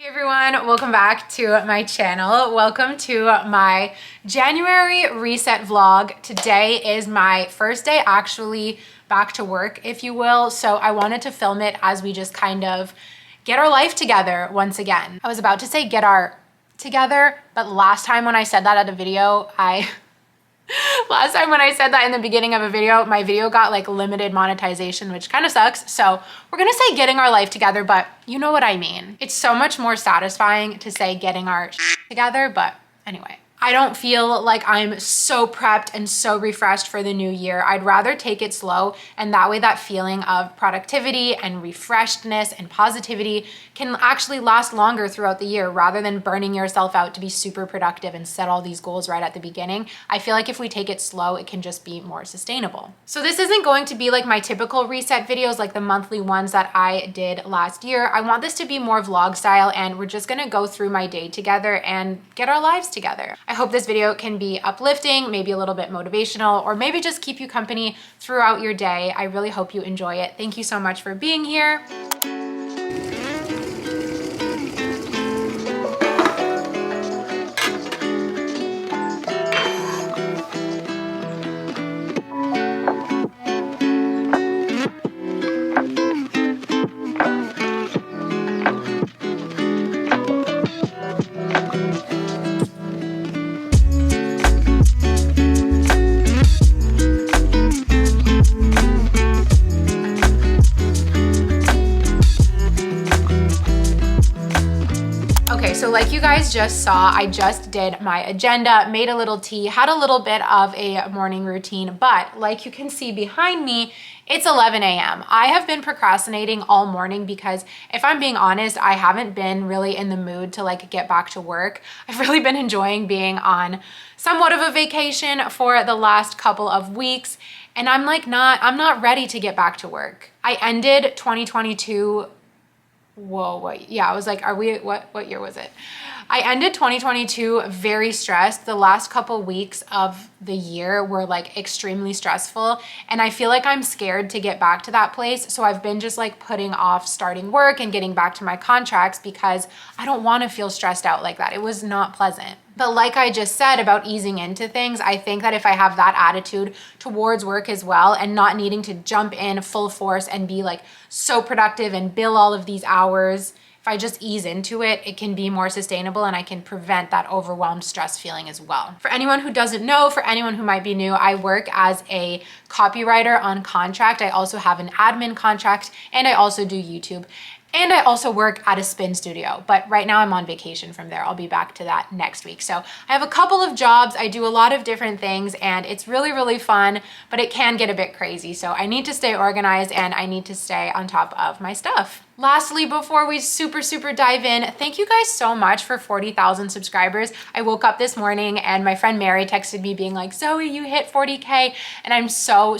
Hey everyone, welcome back to my channel. Welcome to my January reset vlog. Today is my first day actually back to work, if you will. So I wanted to film it as we just kind of get our life together once again. I was about to say get our together, but last time when I said that at a video, last time when I said that in the beginning of a video, my video got like limited monetization, which kind of sucks. So we're gonna say getting our life together, but you know what I mean. It's so much more satisfying to say getting our together, but anyway. I don't feel like I'm so prepped and so refreshed for the new year. I'd rather take it slow, and that way that feeling of productivity and refreshedness and positivity can actually last longer throughout the year rather than burning yourself out to be super productive and set all these goals right at the beginning. I feel like if we take it slow, it can just be more sustainable. So this isn't going to be like my typical reset videos like the monthly ones that I did last year. I want this to be more vlog style, and we're just gonna go through my day together and get our lives together. I hope this video can be uplifting, maybe a little bit motivational, or maybe just keep you company throughout your day. I really hope you enjoy it. Thank you so much for being here. So like you guys just saw, I just did my agenda, made a little tea, had a little bit of a morning routine, but like you can see behind me, it's 11 a.m. I have been procrastinating all morning because if I'm being honest, I haven't been really in the mood to like get back to work. I've really been enjoying being on somewhat of a vacation for the last couple of weeks, and I'm not ready to get back to work. I ended 2022 yeah, I was like, what year was it? I ended 2022 very stressed. The last couple weeks of the year were like extremely stressful, and I feel like I'm scared to get back to that place. So I've been just like putting off starting work and getting back to my contracts because I don't want to feel stressed out like that. It was not pleasant. But like I just said about easing into things, I think that if I have that attitude towards work as well and not needing to jump in full force and be like so productive and bill all of these hours, if I just ease into it, it can be more sustainable and I can prevent that overwhelmed stress feeling as well. For anyone who doesn't know, for anyone who might be new, I work as a copywriter on contract. I also have an admin contract, and I also do YouTube. And I also work at a spin studio, but right now I'm on vacation from there. I'll be back to that next week. So I have a couple of jobs. I do a lot of different things, and it's really, really fun, but it can get a bit crazy. So I need to stay organized and I need to stay on top of my stuff. Lastly, before we super dive in, thank you guys so much for 40,000 subscribers. I woke up this morning and my friend Mary texted me being like, Zoe, you hit 40K. And I'm so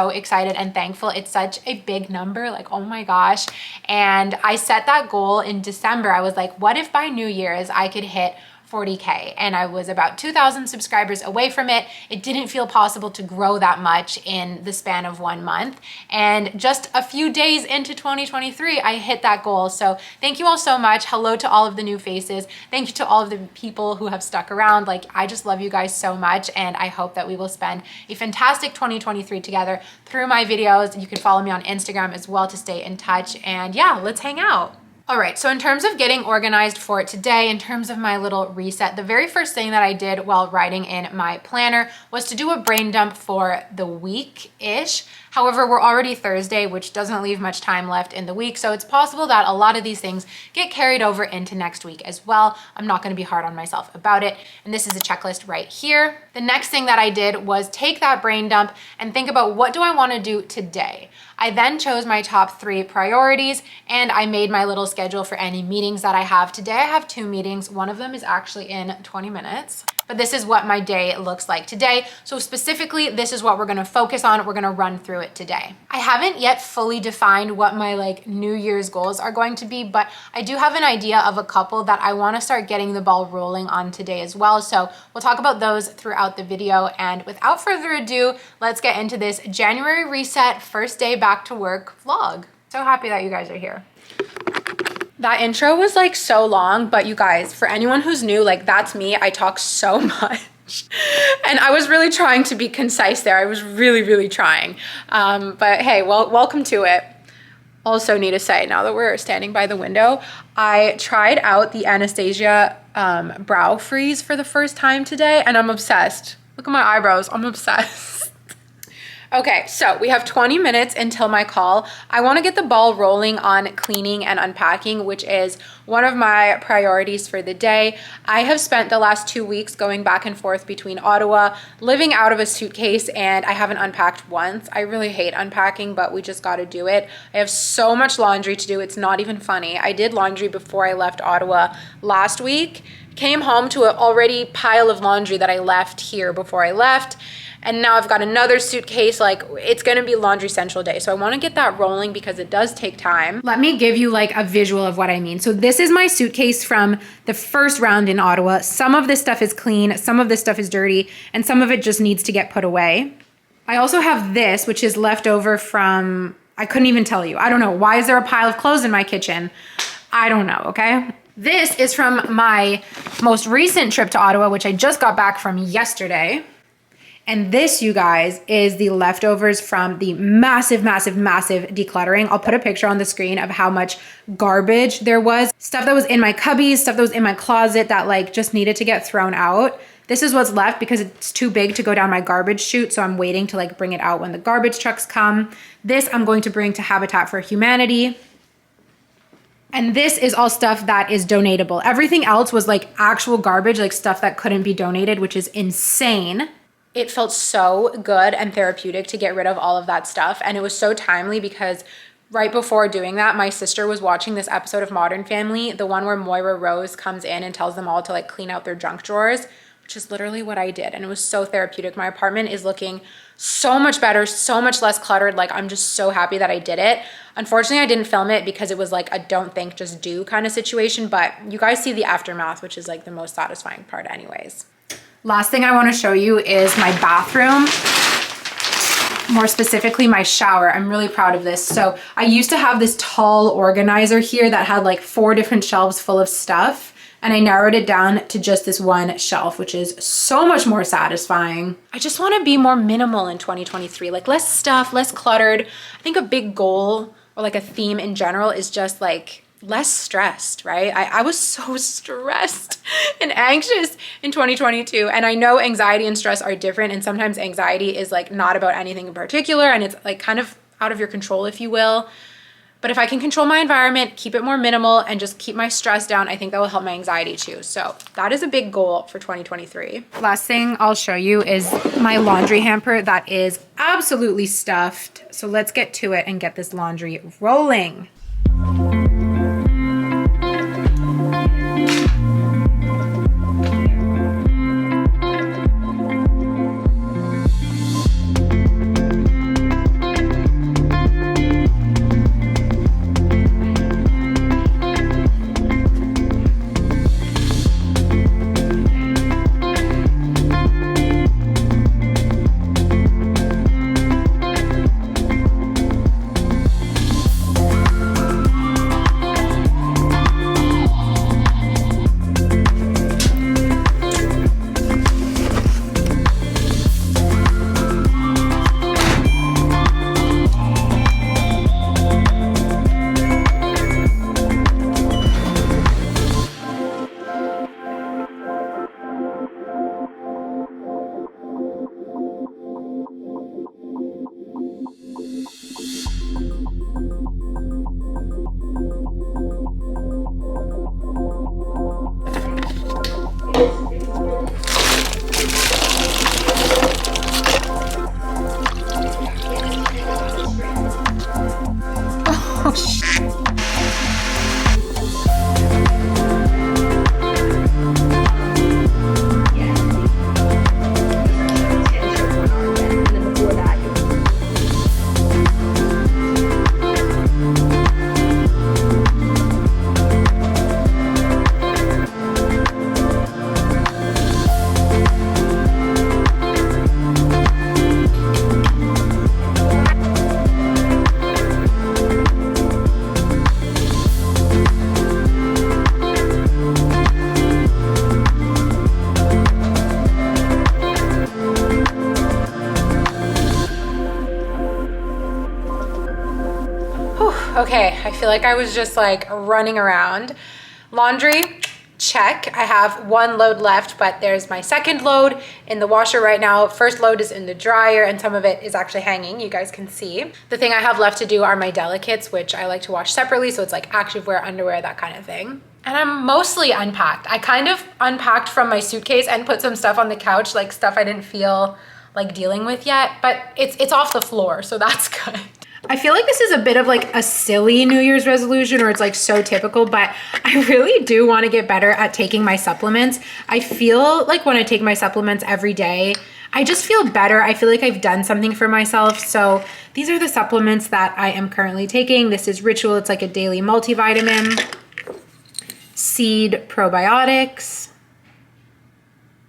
excited and thankful. It's such a big number, like, oh my gosh. And I set that goal in December. I was like, what if by New Year's I could hit 40K, and I was about 2,000 subscribers away from it. It didn't feel possible to grow that much in the span of 1 month. And just a few days into 2023, I hit that goal. So thank you all so much. Hello to all of the new faces. Thank you to all of the people who have stuck around. Like, I just love you guys so much, and I hope that we will spend a fantastic 2023 together through my videos. You can follow me on Instagram as well to stay in touch. And yeah, let's hang out. All right, so in terms of getting organized for today, in terms of my little reset, the very first thing that I did while writing in my planner was to do a brain dump for the week-ish. However, we're already Thursday, which doesn't leave much time left in the week, so it's possible that a lot of these things get carried over into next week as well. I'm not gonna be hard on myself about it, and this is a checklist right here. The next thing that I did was take that brain dump and think about, what do I wanna do today? I then chose my top 3 priorities, and I made my little schedule for any meetings that I have. Today I have 2 meetings. One of them is actually in 20 minutes. But this is what my day looks like today. So specifically, this is what we're gonna focus on. We're gonna run through it today. I haven't yet fully defined what my like New Year's goals are going to be, but I do have an idea of a couple that I wanna start getting the ball rolling on today as well. So we'll talk about those throughout the video. And without further ado, let's get into this January reset, first day back to work vlog. So happy that you guys are here. That intro was like so long, but you guys, for anyone who's new, like that's me. I talk so much. And I was really trying to be concise there. I was really, really trying. But hey, welcome to it. Also need to say, now that we're standing by the window, I tried out the Anastasia brow freeze for the first time today, and I'm obsessed. Look at my eyebrows, I'm obsessed. Okay, so we have 20 minutes until my call. I wanna get the ball rolling on cleaning and unpacking, which is one of my priorities for the day. I have spent the last 2 weeks going back and forth between Ottawa, living out of a suitcase, and I haven't unpacked once. I really hate unpacking, but we just gotta do it. I have so much laundry to do, it's not even funny. I did laundry before I left Ottawa last week, came home to an already pile of laundry that I left here before I left. And now I've got another suitcase, like it's gonna be laundry central day. So I wanna get that rolling because it does take time. Let me give you like a visual of what I mean. So this is my suitcase from the first round in Ottawa. Some of this stuff is clean, some of this stuff is dirty, and some of it just needs to get put away. I also have this, which is left over from, I couldn't even tell you. I don't know, why is there a pile of clothes in my kitchen? I don't know, okay? This is from my most recent trip to Ottawa, which I just got back from yesterday. And this, you guys, is the leftovers from the massive, massive, massive decluttering. I'll put a picture on the screen of how much garbage there was. Stuff that was in my cubbies, stuff that was in my closet that like just needed to get thrown out. This is what's left because it's too big to go down my garbage chute. So I'm waiting to like bring it out when the garbage trucks come. This I'm going to bring to Habitat for Humanity. And this is all stuff that is donatable. Everything else was like actual garbage, like stuff that couldn't be donated, which is insane. It felt so good and therapeutic to get rid of all of that stuff. And it was so timely because right before doing that, my sister was watching this episode of Modern Family, the one where Moira Rose comes in and tells them all to like clean out their junk drawers, which is literally what I did. And it was so therapeutic. My apartment is looking so much better, so much less cluttered. Like I'm just so happy that I did it. Unfortunately, I didn't film it because it was like a don't think, just do kind of situation. But you guys see the aftermath, which is like the most satisfying part anyways. Last thing I want to show you is my bathroom, more specifically my shower. I'm really proud of this. So I used to have this tall organizer here that had like 4 different shelves full of stuff, and I narrowed it down to just this one shelf, which is so much more satisfying. I just want to be more minimal in 2023, like less stuff, less cluttered. I think a big goal or like a theme in general is just like less stressed, right? I was so stressed and anxious in 2022. And I know anxiety and stress are different. And sometimes anxiety is like not about anything in particular. And it's like kind of out of your control, if you will. But if I can control my environment, keep it more minimal and just keep my stress down, I think that will help my anxiety too. So that is a big goal for 2023. Last thing I'll show you is my laundry hamper that is absolutely stuffed. So let's get to it and get this laundry rolling. Okay, I feel like I was just like running around. Laundry, check. I have one load left, but there's my second load in the washer right now. First load is in the dryer and some of it is actually hanging. You guys can see. The thing I have left to do are my delicates, which I like to wash separately. So it's like activewear, underwear, that kind of thing. And I'm mostly unpacked. I kind of unpacked from my suitcase and put some stuff on the couch, like stuff I didn't feel like dealing with yet, but it's off the floor, so that's good. I feel like this is a bit of like a silly New Year's resolution, or it's like so typical, but I really do want to get better at taking my supplements. I feel like when I take my supplements every day, I just feel better. I feel like I've done something for myself. So these are the supplements that I am currently taking. This is Ritual. It's like a daily multivitamin, seed probiotics.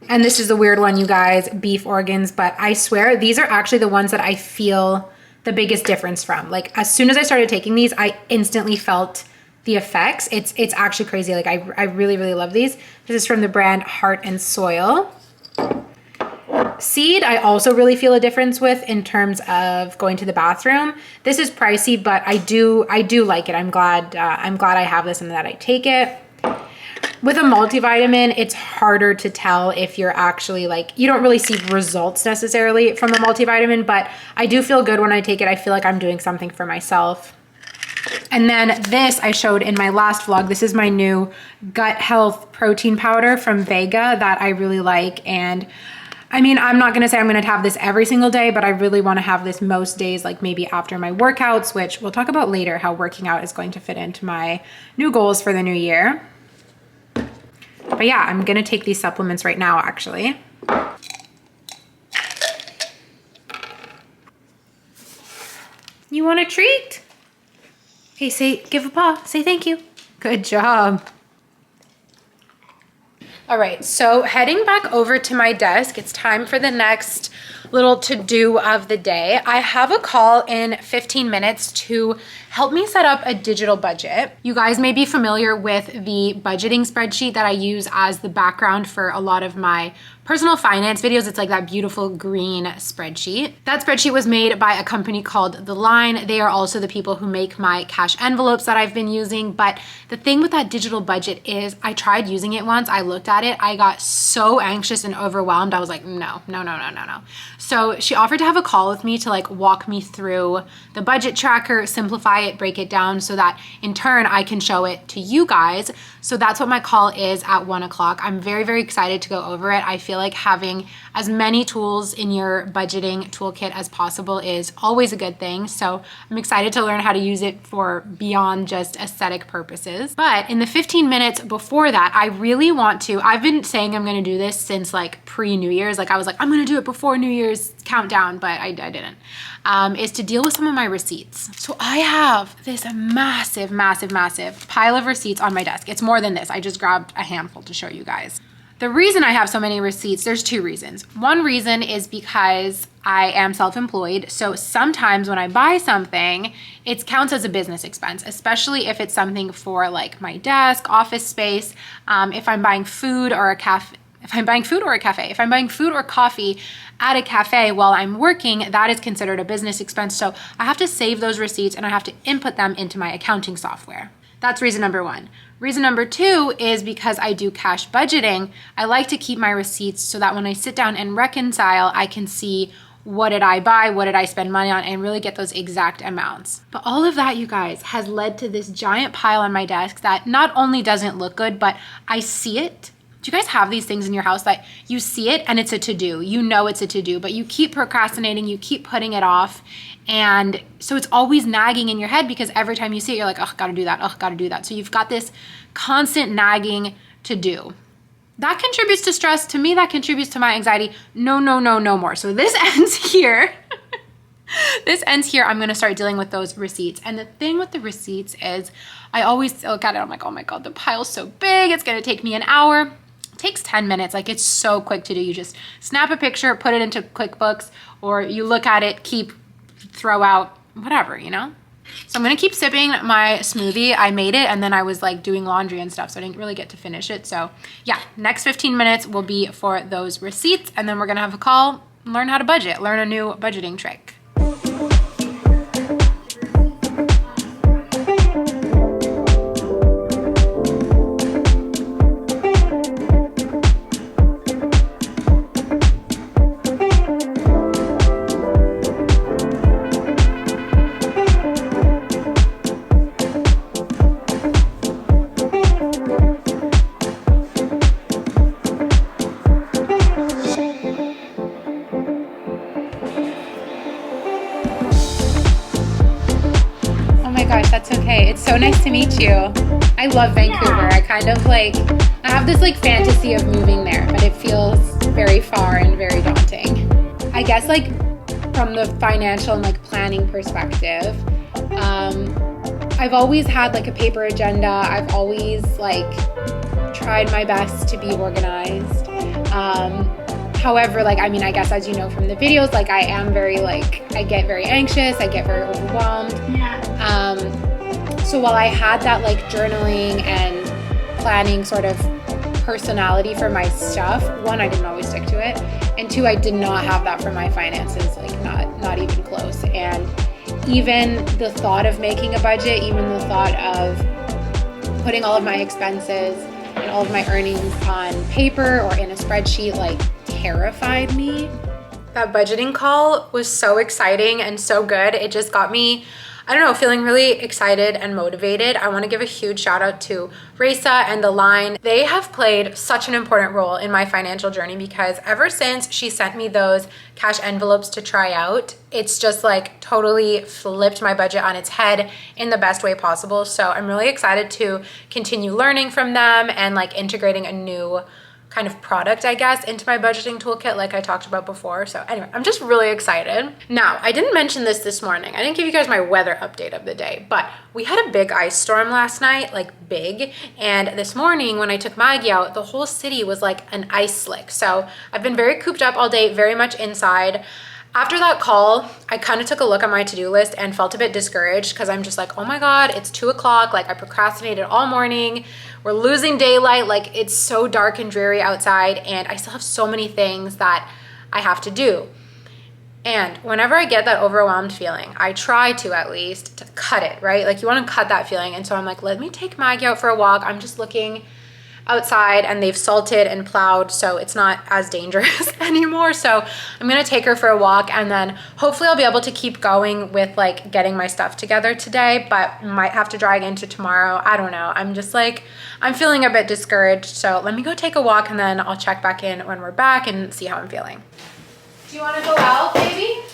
And this is the weird one, you guys, beef organs, but I swear these are actually the ones that I feel the biggest difference from. Like as soon as I started taking these, I instantly felt the effects. It's actually crazy. Like I really, really love these. This is from the brand Heart and Soil. Seed, I also really feel a difference with in terms of going to the bathroom. This is pricey, but I do like it. I'm glad I have this and that I take it. With a multivitamin, it's harder to tell if you're actually like, you don't really see results necessarily from a multivitamin, but I do feel good when I take it. I feel like I'm doing something for myself. And then this I showed in my last vlog. This is my new gut health protein powder from Vega that I really like. And I mean, I'm not gonna say I'm gonna have this every single day, but I really wanna have this most days, like maybe after my workouts, which we'll talk about later, how working out is going to fit into my new goals for the new year. But yeah, I'm gonna take these supplements right now, actually. You want a treat? Okay, give a paw, say thank you. Good job. All right, so heading back over to my desk, it's time for the next little to-do of the day. I have a call in 15 minutes to help me set up a digital budget. You guys may be familiar with the budgeting spreadsheet that I use as the background for a lot of my personal finance videos. It's like that beautiful green spreadsheet. That spreadsheet was made by a company called The Line. They are also the people who make my cash envelopes that I've been using. But the thing with that digital budget is I tried using it once. I looked at it. I got so anxious and overwhelmed. I was like, no. So she offered to have a call with me to like walk me through the budget tracker, simplify it, break it down so that in turn I can show it to you guys. So that's what my call is at 1 o'clock. I'm very, very excited to go over it. I feel like having as many tools in your budgeting toolkit as possible is always a good thing. So I'm excited to learn how to use it for beyond just aesthetic purposes. But in the 15 minutes before that, I really want to, I've been saying I'm gonna do this since like pre-New Year's. Like I was like, I'm gonna do it before New Year's countdown, but I didn't. Is to deal with some of my receipts. So I have this massive pile of receipts on my desk. It's more than this. I just grabbed a handful to show you guys. The reason I have so many receipts, there's two reasons. One reason is because I am self-employed. So sometimes when I buy something, it counts as a business expense, especially if it's something for like my desk, office space. If I'm buying food or a cafe, if I'm buying food or coffee at a cafe while I'm working, that is considered a business expense. So I have to save those receipts and I have to input them into my accounting software. That's reason number one. Reason number two is because I do cash budgeting. I like to keep my receipts so that when I sit down and reconcile, I can see what did I buy, what did I spend money on, and really get those exact amounts. But all of that, you guys, has led to this giant pile on my desk that not only doesn't look good, but I see it. Do you guys have these things in your house that you see it and it's a to-do? You know it's a to-do, but you keep procrastinating, you keep putting it off. And so it's always nagging in your head because every time you see it, you're like, oh, gotta do that, oh, gotta do that. So you've got this constant nagging to do. That contributes to stress. To me, that contributes to my anxiety. No more. So this ends here. This ends here. I'm gonna start dealing with those receipts. And the thing with the receipts is I always look at it, I'm like, oh my God, the pile's so big, it's gonna take me an hour. It takes 10 minutes, like it's so quick to do. You just snap a picture, put it into QuickBooks, or you look at it, throw out, whatever, you know? So I'm gonna keep sipping my smoothie. I made it and then I was like doing laundry and stuff, so I didn't really get to finish it. So yeah, next 15 minutes will be for those receipts and then we're gonna have a call, learn how to budget, learn a new budgeting trick. so nice to meet you. I love Vancouver. I kind of like, I have this like fantasy of moving there, but it feels very far and very daunting. I guess like from the financial and like planning perspective, I've always had like a paper agenda. I've always like tried my best to be organized. However, like, I mean, I guess as you know from the videos, like I am very like, I get very anxious, I get very overwhelmed. So while I had that like journaling and planning sort of personality for my stuff, one, I didn't always stick to it. And two, I did not have that for my finances, like not even close. And even the thought of making a budget, even the thought of putting all of my expenses and all of my earnings on paper or in a spreadsheet, like terrified me. That budgeting call was so exciting and so good. It just got me, I don't know, feeling really excited and motivated. I want to give a huge shout out to Raisa and The Line. They have played such an important role in my financial journey because ever since she sent me those cash envelopes to try out, it's just like totally flipped my budget on its head in the best way possible. So I'm really excited to continue learning from them and like integrating a new kind of product, I guess, into my budgeting toolkit like I talked about before. So anyway, I'm just really excited. Now, I didn't mention this morning. I didn't give you guys my weather update of the day, but we had a big ice storm last night, like big. And this morning when I took Maggie out, the whole city was like an ice slick. So I've been very cooped up all day, very much inside. After that call, I kind of took a look at my to-do list and felt a bit discouraged because I'm just like, oh my God, it's 2 o'clock. Like I procrastinated all morning. We're losing daylight. Like it's so dark and dreary outside and I still have so many things that I have to do. And whenever I get that overwhelmed feeling, I try to at least to cut it, right? Like you want to cut that feeling. And so I'm like, let me take Maggie out for a walk. I'm just looking outside and they've salted and plowed, so it's not as dangerous anymore. So I'm gonna take her for a walk and then hopefully I'll be able to keep going with like getting my stuff together today, but might have to drag into tomorrow. I don't know. I'm just like, I'm feeling a bit discouraged. So let me go take a walk and then I'll check back in when we're back and see how I'm feeling. Do you wanna go out, baby?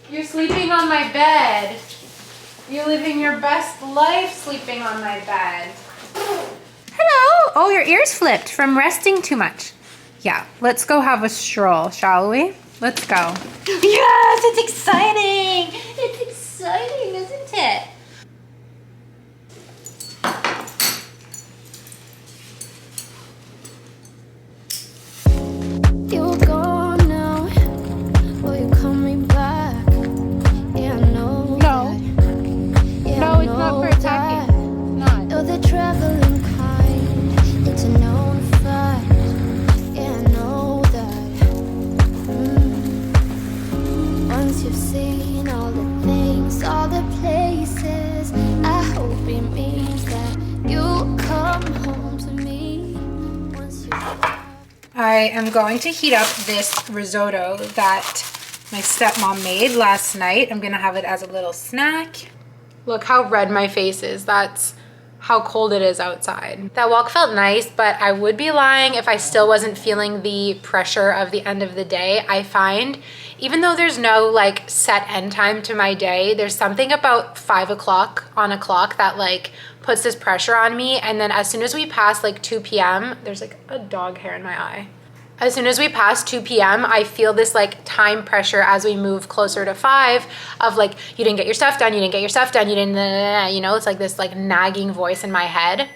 You're sleeping on my bed. You're living your best life sleeping on my bed. Hello. Oh, your ears flipped from resting too much. Yeah, let's go have a stroll, shall we? Let's go. Yes, it's exciting. It's exciting, isn't it? You're gone now. Will you call me back? Yeah, I know. No. Yeah, No, it's not for attacking. Not. You're the traveling. It's a known fact, yeah, I know that. Once you've seen all the things, all the places, I hope it means that you'll come home to me. Once you I am going to heat up this risotto that my stepmom made last night. I'm gonna have it as a little snack. Look how red my face is. That's how cold it is outside. That walk felt nice, but I would be lying if I still wasn't feeling the pressure of the end of the day. I find even though there's no like set end time to my day, there's something about 5 o'clock on a clock that like puts this pressure on me. And then as soon as we pass like 2 p.m., there's like a dog hair in my eye. As soon as we pass 2 p.m., I feel this like time pressure as we move closer to 5 of like, you didn't get your stuff done, you didn't get your stuff done, you didn't, you know, it's like this like nagging voice in my head.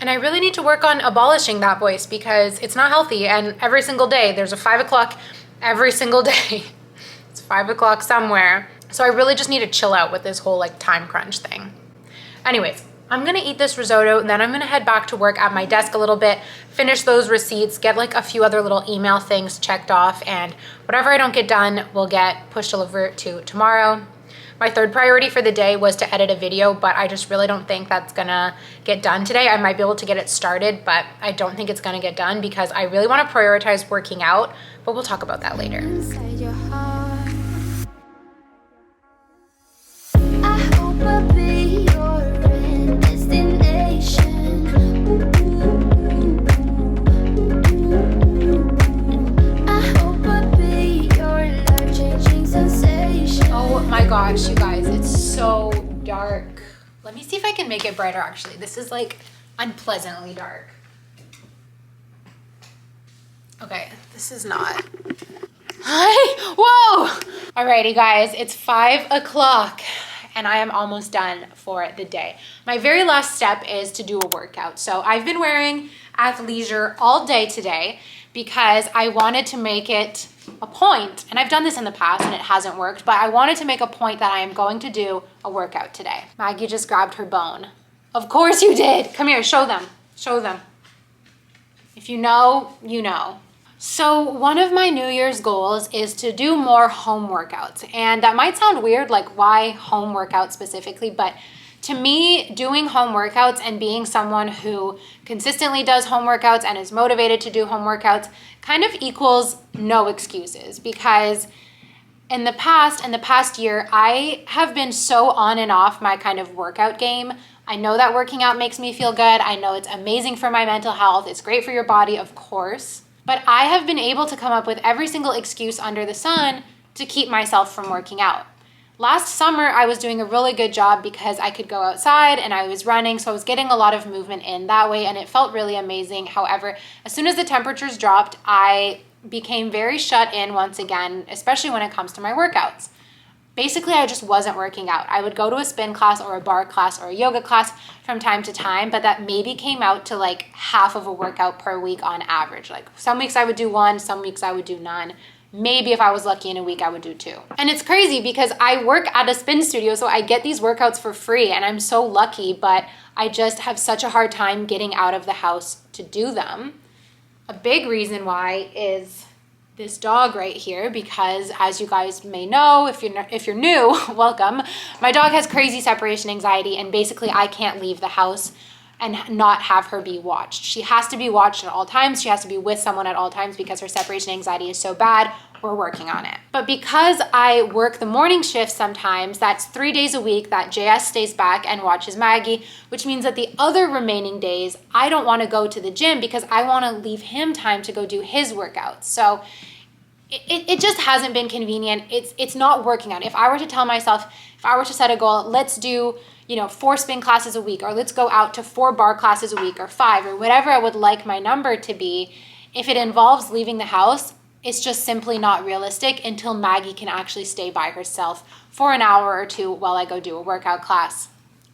And I really need to work on abolishing that voice because it's not healthy. And every single day, there's a 5 o'clock every single day. It's 5 o'clock somewhere. So I really just need to chill out with this whole like time crunch thing. Anyways, I'm gonna eat this risotto and then I'm gonna head back to work at my desk a little bit, finish those receipts, get like a few other little email things checked off, and whatever I don't get done will get pushed over to tomorrow. My third priority for the day was to edit a video, but I just really don't think that's gonna get done today. I might be able to get it started, but I don't think it's gonna get done because I really wanna prioritize working out, but we'll talk about that later. inside your heart, I hope I'll be your destination. I hope I'll be your life-changing sensation. Let me see if I can make it brighter actually. This is like unpleasantly dark. Okay, this is not. Hi, whoa! Alrighty guys, it's 5 o'clock and I am almost done for the day. My very last step is to do a workout. So I've been wearing athleisure all day today because I wanted to make it a point, and I've done this in the past and it hasn't worked, but I wanted to make a point that I am going to do a workout today. Maggie just grabbed her bone. Of course you did. Come here, show them. Show them. If you know, you know. So one of my New Year's goals is to do more home workouts. And that might sound weird, like why home workouts specifically, but to me, doing home workouts and being someone who consistently does home workouts and is motivated to do home workouts kind of equals no excuses, because in the past year, I have been so on and off my kind of workout game. I know that working out makes me feel good. I know it's amazing for my mental health. It's great for your body, of course. But I have been able to come up with every single excuse under the sun to keep myself from working out. Last summer, I was doing a really good job because I could go outside and I was running, so I was getting a lot of movement in that way and it felt really amazing. However, as soon as the temperatures dropped, I became very shut in once again, especially when it comes to my workouts. Basically, I just wasn't working out. I would go to a spin class or a bar class or a yoga class from time to time, but that maybe came out to like half of a workout per week on average. Like some weeks I would do one, some weeks I would do none. Maybe if I was lucky in a week, I would do 2. And it's crazy because I work at a spin studio, so I get these workouts for free and I'm so lucky, but I just have such a hard time getting out of the house to do them. A big reason why is this dog right here, because as you guys may know, if you're new, welcome. My dog has crazy separation anxiety and basically I can't leave the house and not have her be watched. She has to be watched at all times. She has to be with someone at all times because her separation anxiety is so bad. We're working on it. But because I work the morning shift sometimes, that's 3 days a week that JS stays back and watches Maggie, which means that the other remaining days, I don't wanna go to the gym because I wanna leave him time to go do his workouts. So it just hasn't been convenient. It's not working out. If I were to tell myself, if I were to set a goal, let's do 4 spin classes a week, or let's go out to 4 bar classes a week, or 5, or whatever I would like my number to be, if it involves leaving the house, it's just simply not realistic until Maggie can actually stay by herself for an hour or 2 while I go do a workout class.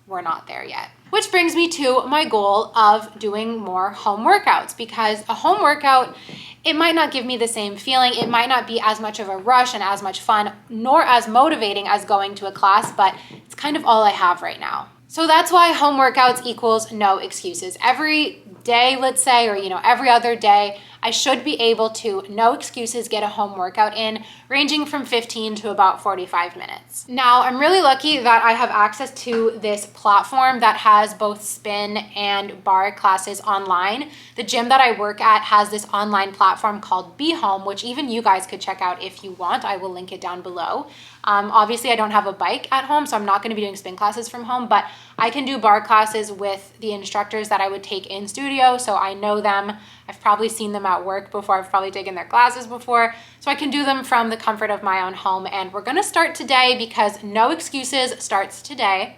We're not there yet. Which brings me to my goal of doing more home workouts, because a home workout, it might not give me the same feeling. It might not be as much of a rush and as much fun, nor as motivating as going to a class, but it's kind of all I have right now. So that's why home workouts equals no excuses. Every day, let's say, or every other day, I should be able to, no excuses, get a home workout in, ranging from 15 to about 45 minutes. Now, I'm really lucky that I have access to this platform that has both spin and bar classes online. The gym that I work at has this online platform called Be Home, which even you guys could check out if you want. I will link it down below. Obviously, I don't have a bike at home, so I'm not going to be doing spin classes from home, but I can do bar classes with the instructors that I would take in studio, so I know them. I've probably seen them at work before. I've probably taken their classes before, so I can do them from the comfort of my own home. And we're going to start today because no excuses starts today.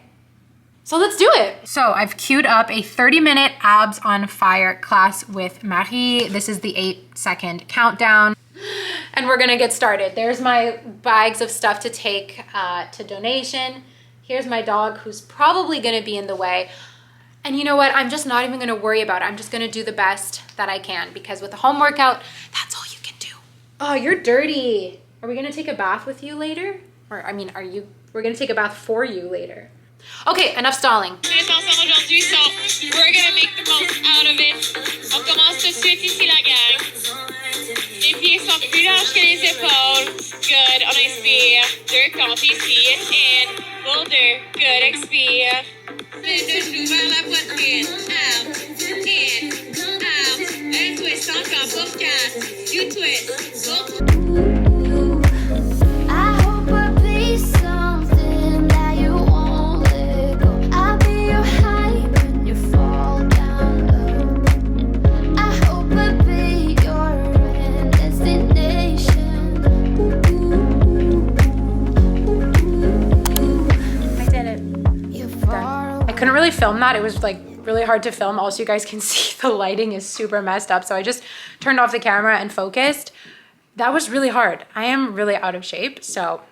So let's do it. So I've queued up a 30-minute abs on fire class with Marie. This is the 8-second countdown. And we're gonna get started. There's my bags of stuff to take to donation. Here's my dog who's probably gonna be in the way. And you know what? I'm just not even gonna worry about it. I'm just gonna do the best that I can, because with a home workout, that's all you can do. Oh, you're dirty. Are we gonna take a bath with you later? Or we're gonna take a bath for you later. Okay, enough stalling. Aujourd'hui, so we're gonna make the most out of it. On commence tout de suite ici, la gang. Les pieds sont plus larges que les épaules. Good. On inspire. 2 comptes ici. In. Pull 2. Good. Expire. Les 2 genoux vers la poitrine. Out. In. Out. Un twist encore pour 4. You twist. I hope I'll be something that you won't let go. I'll be your high when you fall down low. I hope I'll be your end destination. I did it. You're far away. couldn't really film that. It was like really hard to film. Also, you guys can see the lighting is super messed up. So I just turned off the camera and focused. That was really hard. I am really out of shape. So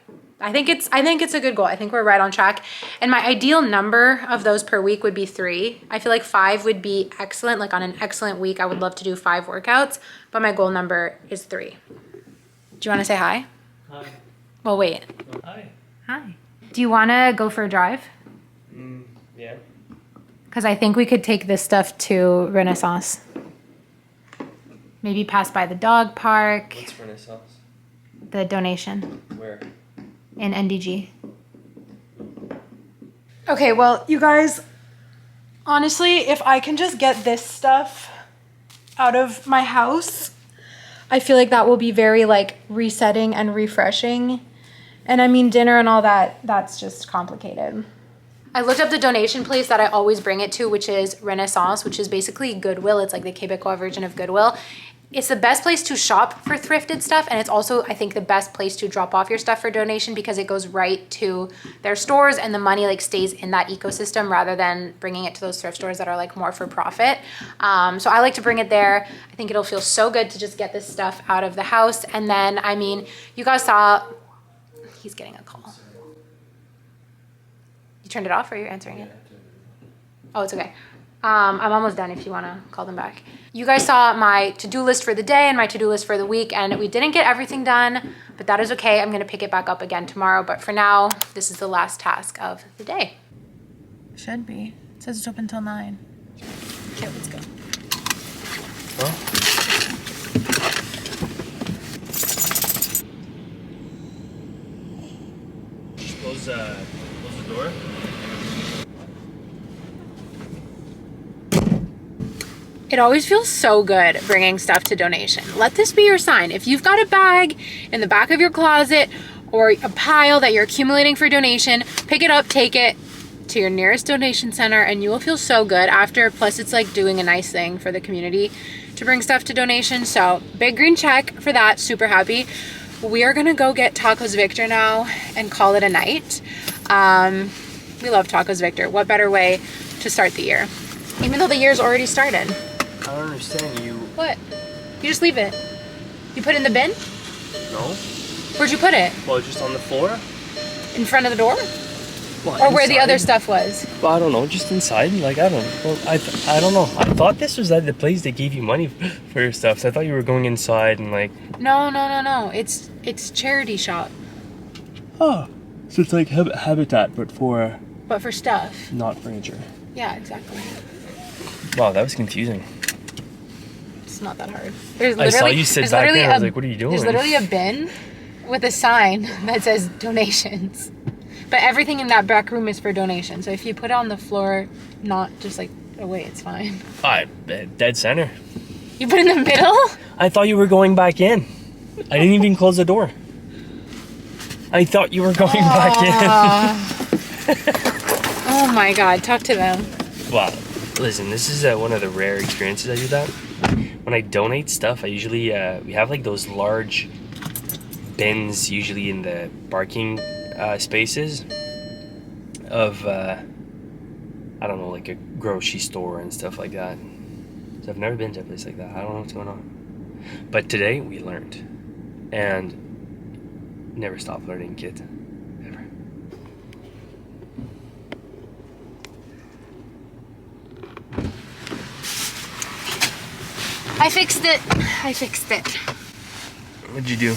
I think it's a good goal. I think we're right on track. And my ideal number of those per week would be 3. I feel like 5 would be excellent. Like on an excellent week, I would love to do 5 workouts, but my goal number is 3. Do you want to say hi? Hi. Well, wait. Hi. Hi. Do you want to go for a drive? Yeah. Because I think we could take this stuff to Renaissance. Maybe pass by the dog park. What's Renaissance? The donation Where? in NDG. Okay, well, you guys, honestly, if I can just get this stuff out of my house, I feel like that will be very like resetting and refreshing. And I mean, dinner and all that, that's just complicated. I looked up the donation place that I always bring it to, which is Renaissance, which is basically Goodwill. It's like the Quebecois version of Goodwill. It's the best place to shop for thrifted stuff, and it's also, I think, the best place to drop off your stuff for donation because it goes right to their stores and the money like stays in that ecosystem rather than bringing it to those thrift stores that are like more for profit. So I like to bring it there. I think it'll feel so good to just get this stuff out of the house. And then, I mean, you guys saw, he's getting a call. You turned it off or are you answering it? Oh, it's okay. I'm almost done if you want to call them back. You guys saw my to-do list for the day and my to-do list for the week, and we didn't get everything done, but that is okay. I'm going to pick it back up again tomorrow, but for now, this is the last task of the day. Should be. It says it's open until 9. Okay, let's go. Huh? Just close the door. It always feels so good bringing stuff to donation. Let this be your sign. If you've got a bag in the back of your closet or a pile that you're accumulating for donation, pick it up, take it to your nearest donation center, and you will feel so good after. Plus, it's like doing a nice thing for the community to bring stuff to donation. So big green check for that. Super happy. We are gonna go get Tacos Victor now and call it a night. We love Tacos Victor. What better way to start the year? Even though the year's already started. I don't understand you. What? You just leave it. You put it in the bin? No. Where'd you put it? Well, just on the floor. In front of the door? Well, Or where the inside. other stuff was? Well, I don't know. Just inside. Like I don't. Well, I don't know. I thought this was at the place that gave you money for your stuff. So I thought you were going inside and like. No. It's charity shop. Oh, so it's like Habitat, but for. But for stuff. Not furniture. Yeah, exactly. Wow, that was confusing. It's not that hard. There's I saw you sit back there and I was like, what are you doing? There's literally a bin with a sign that says donations. But everything in that back room is for donation. So if you put it on the floor, not just like away, it's fine. Dead center. You put it in the middle? I thought you were going back in. I didn't even close the door. I thought you were going back in. Oh my God, talk to them. Wow. Listen, this is one of the rare experiences I do that. When I donate stuff, I usually, we have like those large bins usually in the parking spaces of, I don't know, like a grocery store and stuff like that. So I've never been to a place like that. I don't know what's going on. But today we learned. And never stop learning, kid. Ever. I fixed it. What'd you do?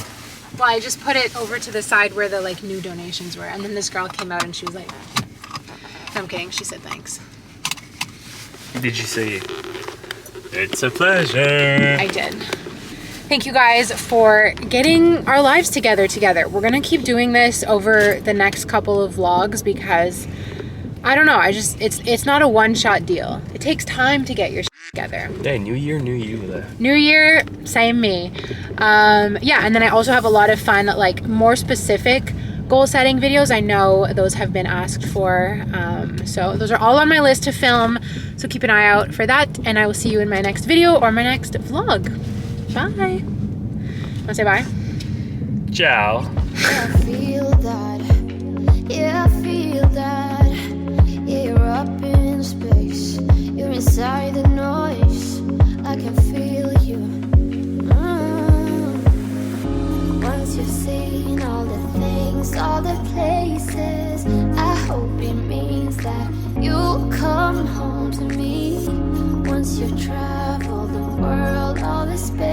Well, I just put it over to the side where the like new donations were, and then this girl came out and she was like, no, I'm kidding, she said thanks. Did you say, it's a pleasure? I did. Thank you guys for getting our lives together. We're gonna keep doing this over the next couple of vlogs because I don't know, it's not a one-shot deal. It takes time to get your together. Yeah, new year, new you. New year, same me. Yeah, and then I also have a lot of fun, like more specific goal setting videos. I know those have been asked for. So those are all on my list to film. So keep an eye out for that. And I will see you in my next video or my next vlog. Bye. Wanna say bye? Ciao. I feel that. Yeah, I feel that. Yeah, you're up in to travel the world, all the space.